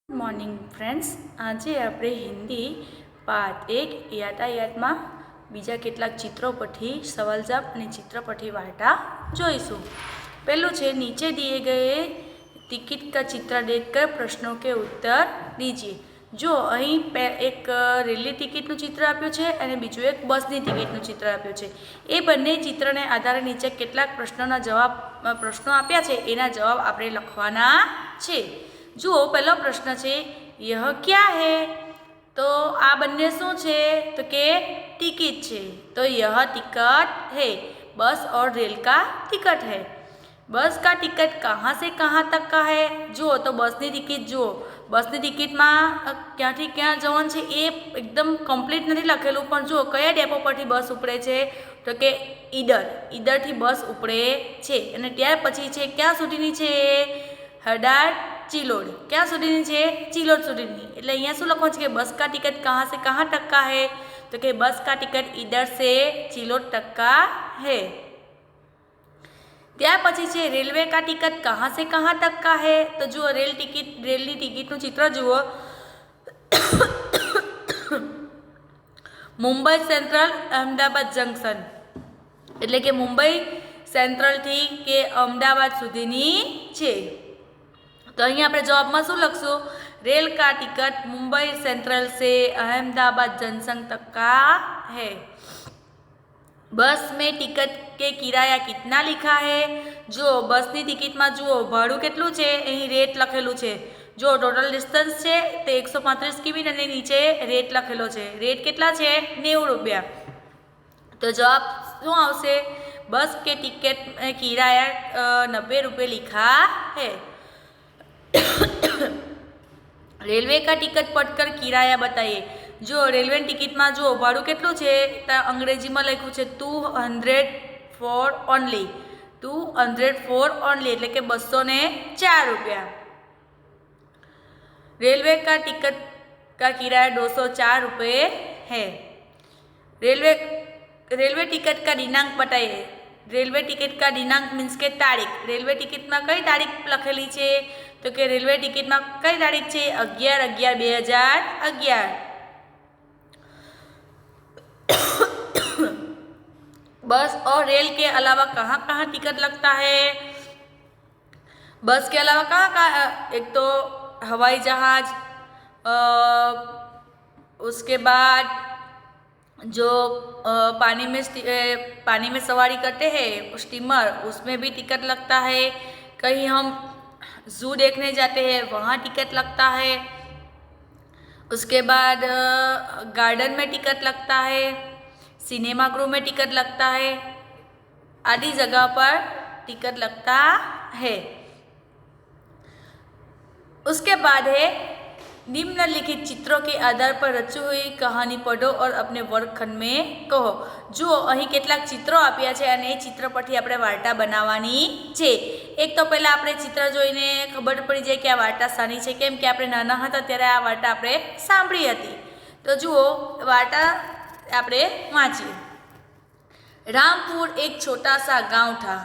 Good morning friends, આજે આપણે હિન્દી પાઠ 1 યાતાયાતમાં બીજા કેટલાક ચિત્રો પરથી સવાલ જવાબ અને ચિત્ર પરથી વાર્તા જોઈશું। પહેલું છે, નીચે દિए गए टिकट का चित्र देखकर प्रश्नों के उत्तर दीजिए। જો અહીં એક રેલવે ટિકિટનું ચિત્ર આપ્યું છે અને બીજું એક બસની ટિકિટનું ચિત્ર આપ્યું છે। એ બંને ચિત્રને આધારે નીચે કેટલાક પ્રશ્નો આપ્યા છે એના જવાબ આપણે લખવાના છે। જુઓ, પહેલો પ્રશ્ન છે, यह क्या है? तो आ बन्ने शू है? तो के टिकट है। तो यह टिकट है, बस और रेल का टिकट है। बस का टिकट कहाँ से कहाँ तक का है? जुओ तो बसनी टिकट जुओ, बसनी टिकट में क्या थी क्या जवान है ये एकदम कम्प्लीट नहीं लखेलू, पण जुओ कया डेपो परथी बस उपड़े छे? तो के ईडर थी बस उपड़े छे अने त्यार पछी छे क्या सुधीनी छे? हडार चिलोड़। क्या सुधीनी छे? चिलोड़ सुधीनी। એટલે અહીંયા શું લખવાનું છે કે બસ का टिकट कहाँ से कहाँ तक का है? तो कि बस का टिकट इधर से चिलोड़ तक का है। ત્યાર પછી છે, રેલવે का टिकट कहाँ से कहाँ तक का है? तो જુઓ રેલની ટિકિટનું ચિત્ર જુઓ। મુંબઈ સેન્ટ્રલ અમદાવાદ જંકશન, એટલે કે મુંબઈ સેન્ટ્રલથી કે અમદાવાદ સુધીની છે। तो अहीं આપણે જવાબમાં શું લખશું? रेल का टिकट मुंबई सेंट्रल से अहमदाबाद जंक्शन तक का है। बस में टिकट के किराया कितना लिखा है? जो बसनी टिकट में जुओ भाड़ू केटलू छे, अहीं रेट लखेलू छे। जो टोटल डिस्टन्स छे ते 135 किमी अने नीचे रेट लखेलो छे। रेट केटला छे? 90 रुपया। तो जवाब शुं आवशे? बस के टिकट किराया 90 रुपये लिखा है। रेलवे का टिकट पढ़कर किराया बताइए। जो रेलवे टिकट में जो भाड़ू केटलू छे तो अंग्रेजी में लख्यू छे 204 ओनली। 204 ओनली एटले के 204 रुपया। रेलवे का टिकट का किराया 204 रुपये है। रेलवे टिकट का दिनांक बताइए। रेलवे टिकट का दिनांक मीन्स के तारीख। रेलवे टिकट में कई तारीख लखेली है? तो कि रेलवे टिकट में कई तारीख है? 11/11/2011। बस और रेल के अलावा कहाँ कहाँ टिकट लगता है? बस के अलावा कहाँ कहाँ? एक तो हवाई जहाज, उसके बाद जो पानी में सवारी करते हैं स्टीमर, उसमें भी टिकट लगता है। कहीं हम ज़ू देखने जाते हैं वहाँ टिकट लगता है। उसके बाद गार्डन में टिकट लगता है, सिनेमा गृह में टिकट लगता है, आदि जगह पर टिकट लगता है। उसके बाद है, निम्नलिखित चित्रों के आधार पर रची हुई कहानी पढ़ो और अपने वर्गखंड में कहो। जो अहीं केटलाक चित्रों आप्या छे अने ए चित्र परथी आपणे वार्ता बनाववानी छे। एक तो पहला आपणे चित्र जोईने खबर पड़ी जाए कि आ वार्ता सानी छे, केम के आपणे नाना हता त्यारे आ वार्ता आपणे सांभळी हती। तो जुओ वार्ता आपणे वांचीए। रामपुर एक छोटा सा गांव था।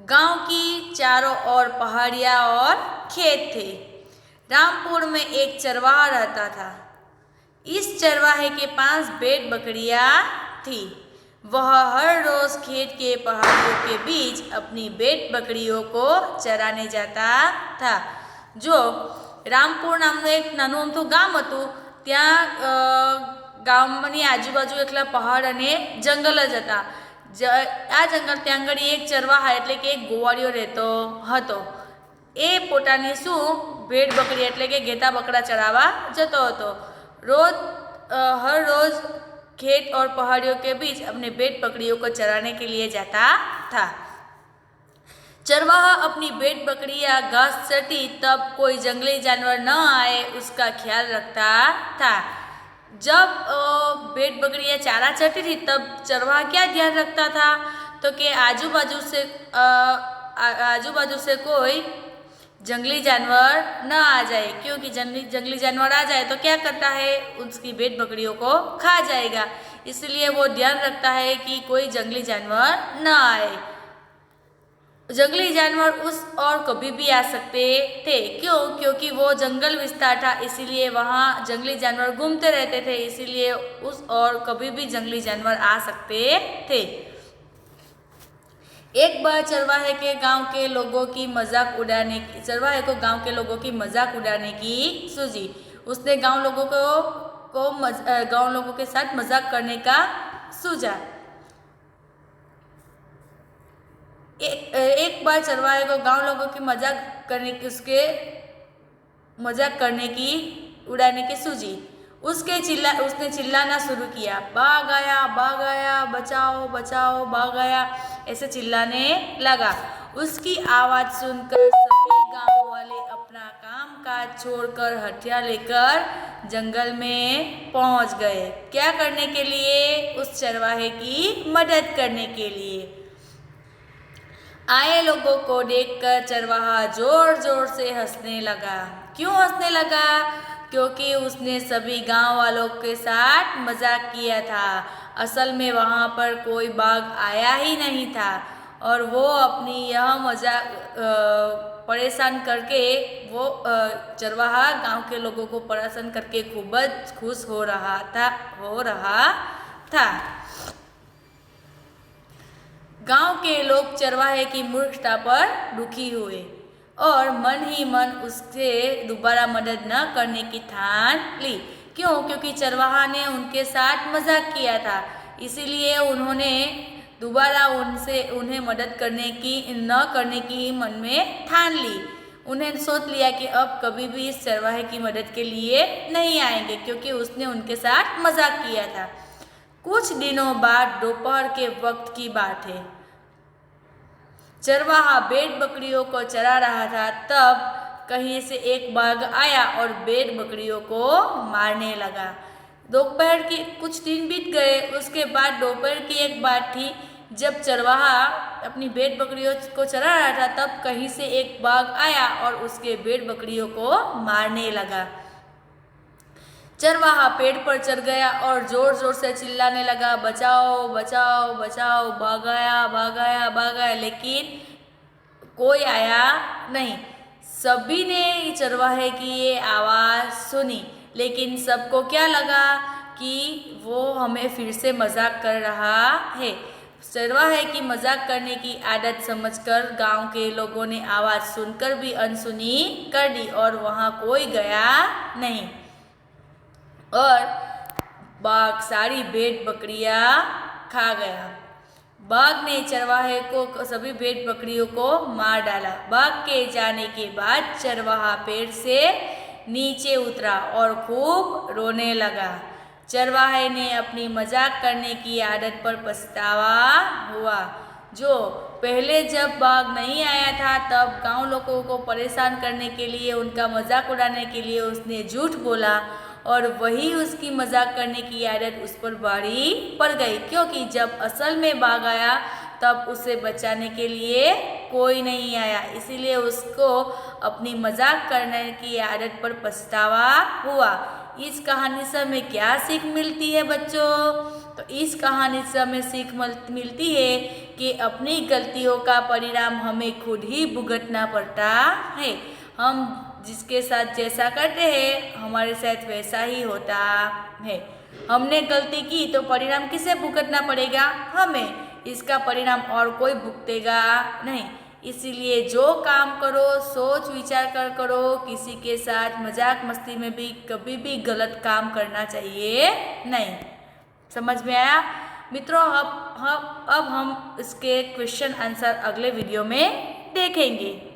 गांव की चारों ओर पहाड़ियाँ और खेत थे। रामपुर में एक चरवाहा रहता था। इस चरवाहे के पास भेड़ बकरियां थी। वह हर रोज खेत के पहाड़ियों के बीच अपनी भेड़ बकरियों को चराने जाता था। जो रामपुर नामनु एक नानु अमथुं गाम हतुं, त्यां गामनी आजूबाजू एकला पहाड़ अने जंगल ज हता। आ जंगल त्यां आगळ एक चरवाहा એટલે કે એક ગોવાળિયો રહેતો હતો। એ પોતાની શું भेड़ बकरी એટલે કે ઘેટા બકરા ચરાવવા જતો હતો। हर रोज खेत और पहाड़ियों के बीच अपने भेड़ बकरियों को चराने के लिए जाता था। चरवाहा अपनी भेड़ बकरियां घास चरती तब कोई जंगली जानवर न आए उसका ख्याल रखता था। जब भेड़ बकरियां चारा चरती थी तब चरवाहा क्या ध्यान रखता था? तो कि आजू बाजू से कोई जंगली जानवर न आ जाए, क्योंकि जंगली जानवर आ जाए तो क्या करता है? उसकी भेड़ बकरियों को खा जाएगा। इसलिए वो ध्यान रखता है कि कोई जंगली जानवर न आए। जंगली जानवर उस और कभी भी आ सकते थे। क्यों? क्योंकि वो जंगल विस्तार था, इसीलिए वहाँ जंगली जानवर घूमते रहते थे, इसीलिए उस और कभी भी जंगली जानवर आ सकते थे। एक बार चरवाहे के गांव के लोगों की मजाक उड़ाने की चरवाहे को गांव के लोगों की मजाक उड़ाने की सूझी। उसने गांव लोगों गांव लोगों के साथ मजाक करने का सूझा। एक बार चरवाहे को गांव लोगों की मजाक करने की उड़ाने की सूझी। उसने चिल्लाना शुरू किया, भाग आया, बचाओ बचाओ, भाग आया, ऐसे चिल्लाने लगा। उसकी आवाज़ सुनकर सभी गांव वाले अपना काम काज छोड़कर हथियार लेकर जंगल में पहुंच गए। क्या करने के लिए? उस चरवाहे की मदद करने के लिए। आए लोगों को देखकर चरवाहा जोर जोर से हंसने लगा। क्यों हंसने लगा? क्योंकि उसने सभी गांव वालों के साथ मजाक किया था। असल में वहां पर कोई बाघ आया ही नहीं था और वो अपनी यह मजाक परेशान करके चरवाहा गांव के लोगों को परेशान करके खूब खुश हो रहा था। गांव के लोग चरवाहे की मूर्खता पर दुखी हुए और मन ही मन उससे दोबारा मदद न करने की ठान ली। क्यों? क्योंकि चरवाहा ने उनके साथ मजाक किया था, इसीलिए उन्होंने दोबारा उन्हें मदद न करने की मन में ठान ली। उन्हें सोच लिया कि अब कभी भी इस चरवाहे की मदद के लिए नहीं आएंगे, क्योंकि उसने उनके साथ मजाक किया था। कुछ दिनों बाद दोपहर के वक्त की बात है। चरवाहा भेड़ बकरियों को चरा रहा था, तब कहीं से एक बाघ आया और भेड़ बकरियों को मारने लगा। दोपहर की कुछ दिन बीत गए। उसके बाद दोपहर की एक बात थी, जब चरवाहा अपनी भेड़ बकरियों को चरा रहा था, तब कहीं से एक बाघ आया और उसके भेड़ बकरियों को मारने लगा। चरवाहा पेड़ पर चढ़ गया और जोर जोर से चिल्लाने लगा, बचाओ बचाओ बचाओ, भाग आया, लेकिन कोई आया नहीं। सभी ने चरवाहे की ये आवाज़ सुनी, लेकिन सबको क्या लगा कि वो हमें फिर से मजाक कर रहा है। चरवाहे की मजाक करने की आदत समझकर गांव के लोगों ने आवाज़ सुनकर भी अनसुनी कर दी और वहाँ कोई गया नहीं और बाघ सारी भेड़ बकरियां खा गया। बाघ ने चरवाहे को सभी भेड़ बकरियों को मार डाला। बाघ के जाने के बाद चरवाहा पेड़ से नीचे उतरा और खूब रोने लगा। चरवाहे ने अपनी मजाक करने की आदत पर पछतावा हुआ। जो पहले जब बाघ नहीं आया था, तब गांव लोगों को परेशान करने के लिए, उनका मजाक उड़ाने के लिए उसने झूठ बोला और वही उसकी मजाक करने की आदत उस पर भारी पड़ गई। क्योंकि जब असल में बाघ आया तब उसे बचाने के लिए कोई नहीं आया, इसीलिए उसको अपनी मजाक करने की आदत पर पछतावा हुआ। इस कहानी से हमें क्या सीख मिलती है बच्चों? तो इस कहानी से हमें सीख मिलती है कि अपनी गलतियों का परिणाम हमें खुद ही भुगतना पड़ता है। हम जिसके साथ जैसा करते हैं, हमारे साथ वैसा ही होता है। हमने गलती की तो परिणाम किसे भुगतना पड़ेगा? हमें। इसका परिणाम और कोई भुगतेगा नहीं। इसीलिए जो काम करो सोच विचार कर करो। किसी के साथ मजाक मस्ती में भी कभी भी गलत काम करना चाहिए नहीं। समझ में आया मित्रों? अब हम इसके क्वेश्चन आंसर अगले वीडियो में देखेंगे।